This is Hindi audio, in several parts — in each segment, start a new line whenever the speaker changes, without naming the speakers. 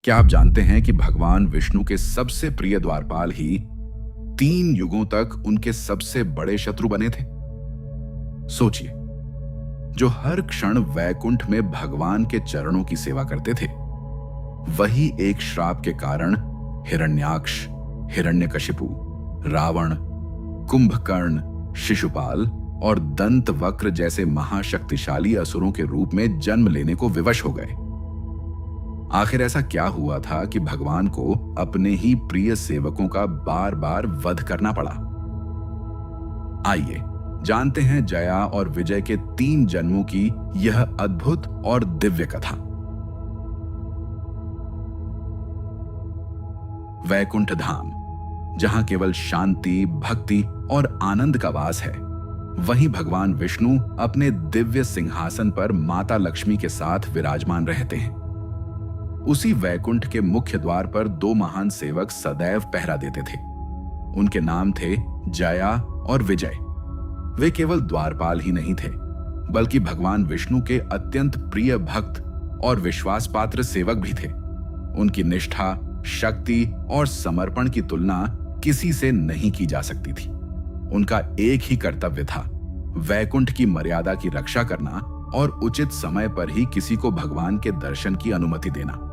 क्या आप जानते हैं कि भगवान विष्णु के सबसे प्रिय द्वारपाल ही 3 युगों तक उनके सबसे बड़े शत्रु बने थे? सोचिए, जो हर क्षण वैकुंठ में भगवान के चरणों की सेवा करते थे, वही एक श्राप के कारण हिरण्याक्ष, हिरण्यकशिपु, रावण, कुंभकर्ण, शिशुपाल और दंतवक्र जैसे महाशक्तिशाली असुरों के रूप में जन्म लेने को विवश हो गए। आखिर ऐसा क्या हुआ था कि भगवान को अपने ही प्रिय सेवकों का बार बार वध करना पड़ा? आइए जानते हैं जया और विजय के 3 जन्मों की यह अद्भुत और दिव्य कथा। वैकुंठ धाम, जहां केवल शांति, भक्ति और आनंद का वास है, वहीं भगवान विष्णु अपने दिव्य सिंहासन पर माता लक्ष्मी के साथ विराजमान रहते हैं। उसी वैकुंठ के मुख्य द्वार पर 2 महान सेवक सदैव पहरा देते थे। उनके नाम थे जया और विजय। वे केवल द्वारपाल ही नहीं थे, बल्कि भगवान विष्णु के अत्यंत प्रिय भक्त और विश्वास पात्र सेवक भी थे। उनकी निष्ठा, शक्ति और समर्पण की तुलना किसी से नहीं की जा सकती थी। उनका एक ही कर्तव्य था, वैकुंठ की मर्यादा की रक्षा करना और उचित समय पर ही किसी को भगवान के दर्शन की अनुमति देना।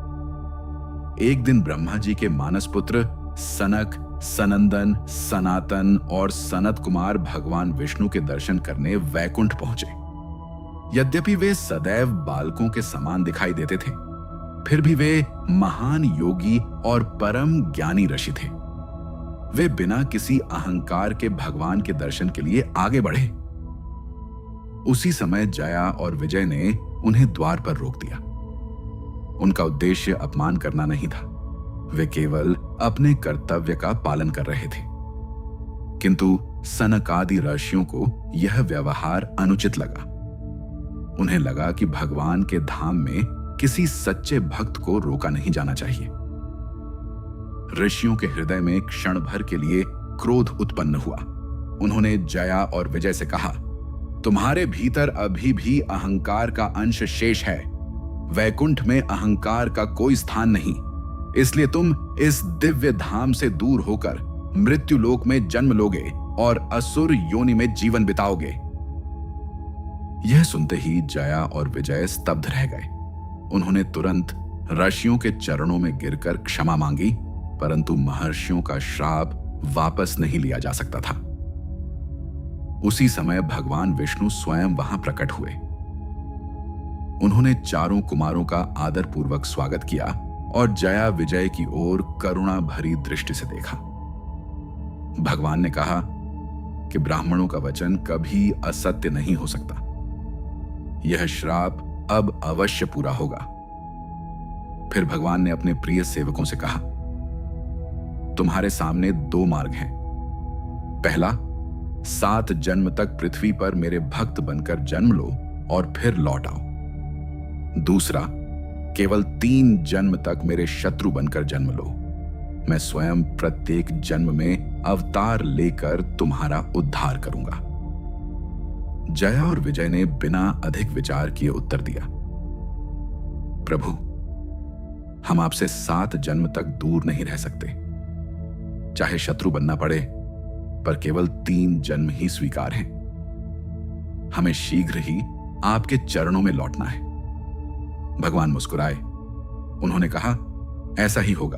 एक दिन ब्रह्मा जी के मानस पुत्र सनक, सनंदन, सनातन और सनत कुमार भगवान विष्णु के दर्शन करने वैकुंठ पहुंचे। यद्यपि वे सदैव बालकों के समान दिखाई देते थे, फिर भी वे महान योगी और परम ज्ञानी ऋषि थे। वे बिना किसी अहंकार के भगवान के दर्शन के लिए आगे बढ़े। उसी समय जया और विजय ने उन्हें द्वार पर रोक दिया। उनका उद्देश्य अपमान करना नहीं था, वे केवल अपने कर्तव्य का पालन कर रहे थे। किंतु सनक आदि ऋषियों को यह व्यवहार अनुचित लगा। उन्हें लगा कि भगवान के धाम में किसी सच्चे भक्त को रोका नहीं जाना चाहिए। ऋषियों के हृदय में क्षण भर के लिए क्रोध उत्पन्न हुआ। उन्होंने जया और विजय से कहा, तुम्हारे भीतर अभी भी अहंकार का अंश शेष है। वैकुंठ में अहंकार का कोई स्थान नहीं, इसलिए तुम इस दिव्य धाम से दूर होकर मृत्यु लोक में जन्म लोगे और असुर योनि में जीवन बिताओगे। यह सुनते ही जया और विजय स्तब्ध रह गए। उन्होंने तुरंत ऋषियों के चरणों में गिरकर क्षमा मांगी, परंतु महर्षियों का श्राप वापस नहीं लिया जा सकता था। उसी समय भगवान विष्णु स्वयं वहां प्रकट हुए। उन्होंने चारों कुमारों का आदर पूर्वक स्वागत किया और जया विजय की ओर करुणा भरी दृष्टि से देखा। भगवान ने कहा कि ब्राह्मणों का वचन कभी असत्य नहीं हो सकता। यह श्राप अब अवश्य पूरा होगा। फिर भगवान ने अपने प्रिय सेवकों से कहा, तुम्हारे सामने 2 मार्ग हैं। पहला, 7 जन्म तक पृथ्वी पर मेरे भक्त बनकर जन्म लो और फिर लौट आओ। दूसरा, केवल 3 जन्म तक मेरे शत्रु बनकर जन्म लो। मैं स्वयं प्रत्येक जन्म में अवतार लेकर तुम्हारा उद्धार करूंगा। जया और विजय ने बिना अधिक विचार किए उत्तर दिया, प्रभु, हम आपसे 7 जन्म तक दूर नहीं रह सकते। चाहे शत्रु बनना पड़े, पर केवल 3 जन्म ही स्वीकार हैं। हमें शीघ्र ही आपके चरणों में लौटना है। भगवान मुस्कुराए। उन्होंने कहा, ऐसा ही होगा।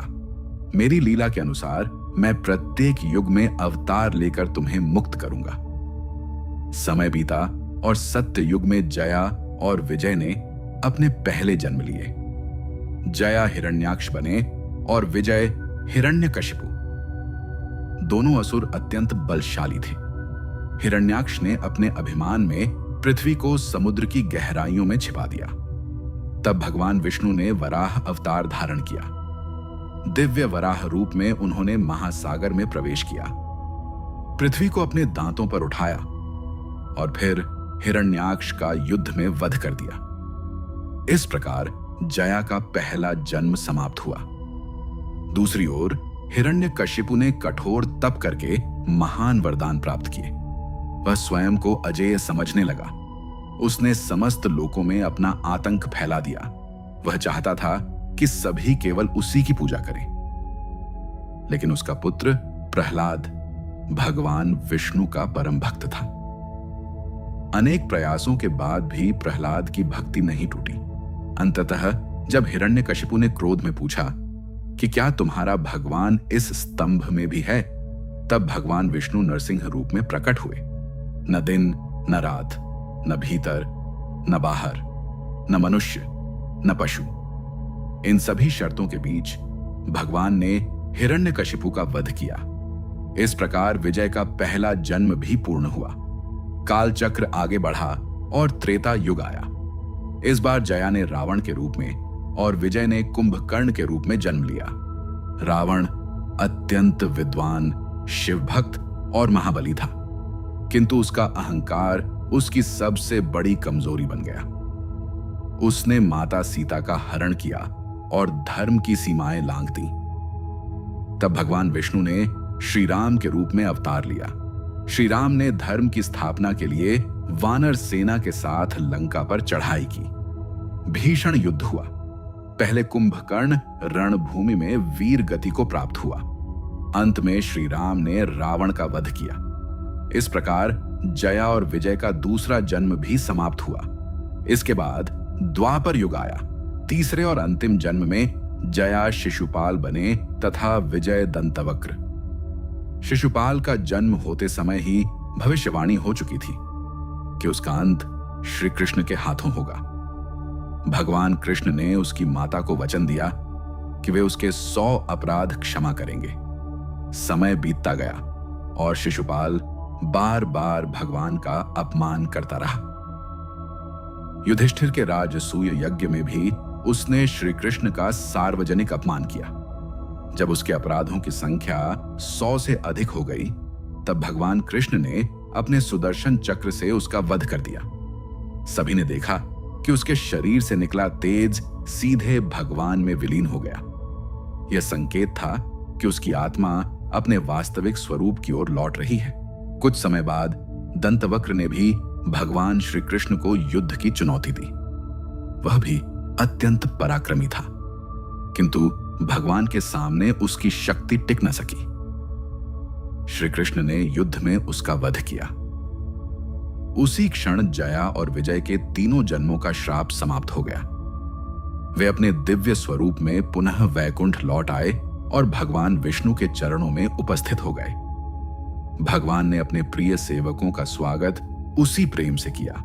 मेरी लीला के अनुसार मैं प्रत्येक युग में अवतार लेकर तुम्हें मुक्त करूंगा। समय बीता और सत्य युग में जया और विजय ने अपने पहले जन्म लिए। जया हिरण्याक्ष बने और विजय हिरण्यकशिपु। दोनों असुर अत्यंत बलशाली थे। हिरण्याक्ष ने अपने अभिमान में पृथ्वी को समुद्र की गहराइयों में छिपा दिया। तब भगवान विष्णु ने वराह अवतार धारण किया। दिव्य वराह रूप में उन्होंने महासागर में प्रवेश किया, पृथ्वी को अपने दांतों पर उठाया और फिर हिरण्याक्ष का युद्ध में वध कर दिया। इस प्रकार जया का पहला जन्म समाप्त हुआ। दूसरी ओर हिरण्यकशिपु ने कठोर तप करके महान वरदान प्राप्त किए। वह स्वयं को अजेय समझने लगा। उसने समस्त लोकों में अपना आतंक फैला दिया। वह चाहता था कि सभी केवल उसी की पूजा करें। लेकिन उसका पुत्र प्रहलाद भगवान विष्णु का परम भक्त था। अनेक प्रयासों के बाद भी प्रहलाद की भक्ति नहीं टूटी। अंततः जब हिरण्यकशिपु ने क्रोध में पूछा कि क्या तुम्हारा भगवान इस स्तंभ में भी है, तब भगवान विष्णु नरसिंह रूप में प्रकट हुए। न दिन न रात, न भीतर न बाहर, न मनुष्य न पशु, इन सभी शर्तों के बीच भगवान ने हिरण्यकशिपु का वध किया। इस प्रकार विजय का पहला जन्म भी पूर्ण हुआ। काल चक्र आगे बढ़ा और त्रेता युग आया। इस बार जया ने रावण के रूप में और विजय ने कुंभकर्ण के रूप में जन्म लिया। रावण अत्यंत विद्वान, शिवभक्त और महाबली था, किंतु उसका अहंकार उसकी सबसे बड़ी कमजोरी बन गया। उसने माता सीता का हरण किया और धर्म की सीमाएं लांघ दी। तब भगवान विष्णु ने श्री राम के रूप में अवतार लिया। श्री राम ने धर्म की स्थापना के लिए वानर सेना के साथ लंका पर चढ़ाई की। भीषण युद्ध हुआ। पहले कुंभकर्ण रणभूमि में वीर गति को प्राप्त हुआ। अंत में श्री राम ने रावण का वध किया। इस प्रकार जया और विजय का दूसरा जन्म भी समाप्त हुआ। इसके बाद द्वापर युग आया। तीसरे और अंतिम जन्म में जया शिशुपाल बने तथा विजय दंतवक्र। शिशुपाल का जन्म होते समय ही भविष्यवाणी हो चुकी थी कि उसका अंत श्री कृष्ण के हाथों होगा। भगवान कृष्ण ने उसकी माता को वचन दिया कि वे उसके 100 अपराध क्षमा करेंगे। समय बीतता गया और शिशुपाल बार बार भगवान का अपमान करता रहा। युधिष्ठिर के राजसूय यज्ञ में भी उसने श्री कृष्ण का सार्वजनिक अपमान किया। जब उसके अपराधों की संख्या 100 से अधिक हो गई, तब भगवान कृष्ण ने अपने सुदर्शन चक्र से उसका वध कर दिया। सभी ने देखा कि उसके शरीर से निकला तेज सीधे भगवान में विलीन हो गया। यह संकेत था कि उसकी आत्मा अपने वास्तविक स्वरूप की ओर लौट रही है। कुछ समय बाद दंतवक्र ने भी भगवान श्री कृष्ण को युद्ध की चुनौती दी। वह भी अत्यंत पराक्रमी था, किंतु भगवान के सामने उसकी शक्ति टिक न सकी। श्री कृष्ण ने युद्ध में उसका वध किया। उसी क्षण जया और विजय के तीनों जन्मों का श्राप समाप्त हो गया। वे अपने दिव्य स्वरूप में पुनः वैकुंठ लौट आए और भगवान विष्णु के चरणों में उपस्थित हो गए। भगवान ने अपने प्रिय सेवकों का स्वागत उसी प्रेम से किया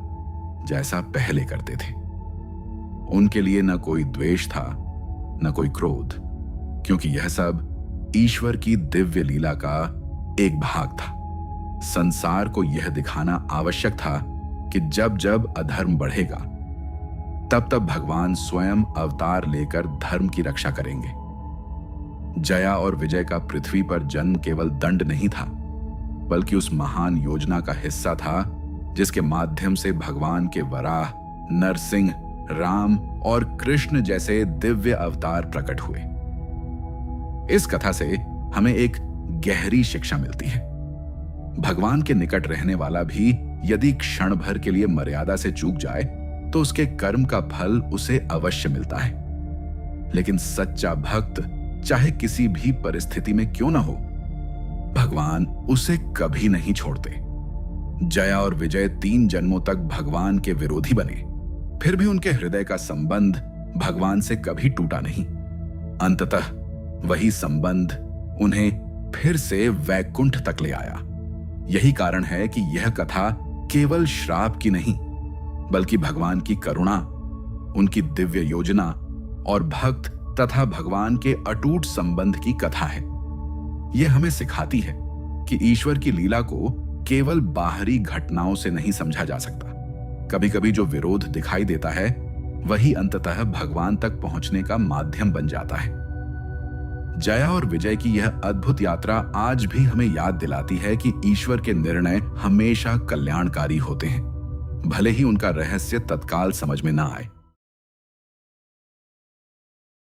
जैसा पहले करते थे। उनके लिए न कोई द्वेष था, न कोई क्रोध, क्योंकि यह सब ईश्वर की दिव्य लीला का एक भाग था। संसार को यह दिखाना आवश्यक था कि जब जब अधर्म बढ़ेगा, तब तब भगवान स्वयं अवतार लेकर धर्म की रक्षा करेंगे। जया और विजय का पृथ्वी पर जन्म केवल दंड नहीं था, बल्कि उस महान योजना का हिस्सा था जिसके माध्यम से भगवान के वराह, नरसिंह, राम और कृष्ण जैसे दिव्य अवतार प्रकट हुए। इस कथा से हमें एक गहरी शिक्षा मिलती है। भगवान के निकट रहने वाला भी यदि क्षण भर के लिए मर्यादा से चूक जाए तो उसके कर्म का फल उसे अवश्य मिलता है। लेकिन सच्चा भक्त चाहे किसी भी परिस्थिति में क्यों ना हो, भगवान उसे कभी नहीं छोड़ते। जया और विजय 3 जन्मों तक भगवान के विरोधी बने, फिर भी उनके हृदय का संबंध भगवान से कभी टूटा नहीं। अंततः वही संबंध उन्हें फिर से वैकुंठ तक ले आया। यही कारण है कि यह कथा केवल श्राप की नहीं, बल्कि भगवान की करुणा, उनकी दिव्य योजना और भक्त तथा भगवान के अटूट संबंध की कथा है। यह हमें सिखाती है कि ईश्वर की लीला को केवल बाहरी घटनाओं से नहीं समझा जा सकता। कभी कभी जो विरोध दिखाई देता है, वही अंततः भगवान तक पहुंचने का माध्यम बन जाता है। जया और विजय की यह अद्भुत यात्रा आज भी हमें याद दिलाती है कि ईश्वर के निर्णय हमेशा कल्याणकारी होते हैं, भले ही उनका रहस्य तत्काल समझ में ना आए।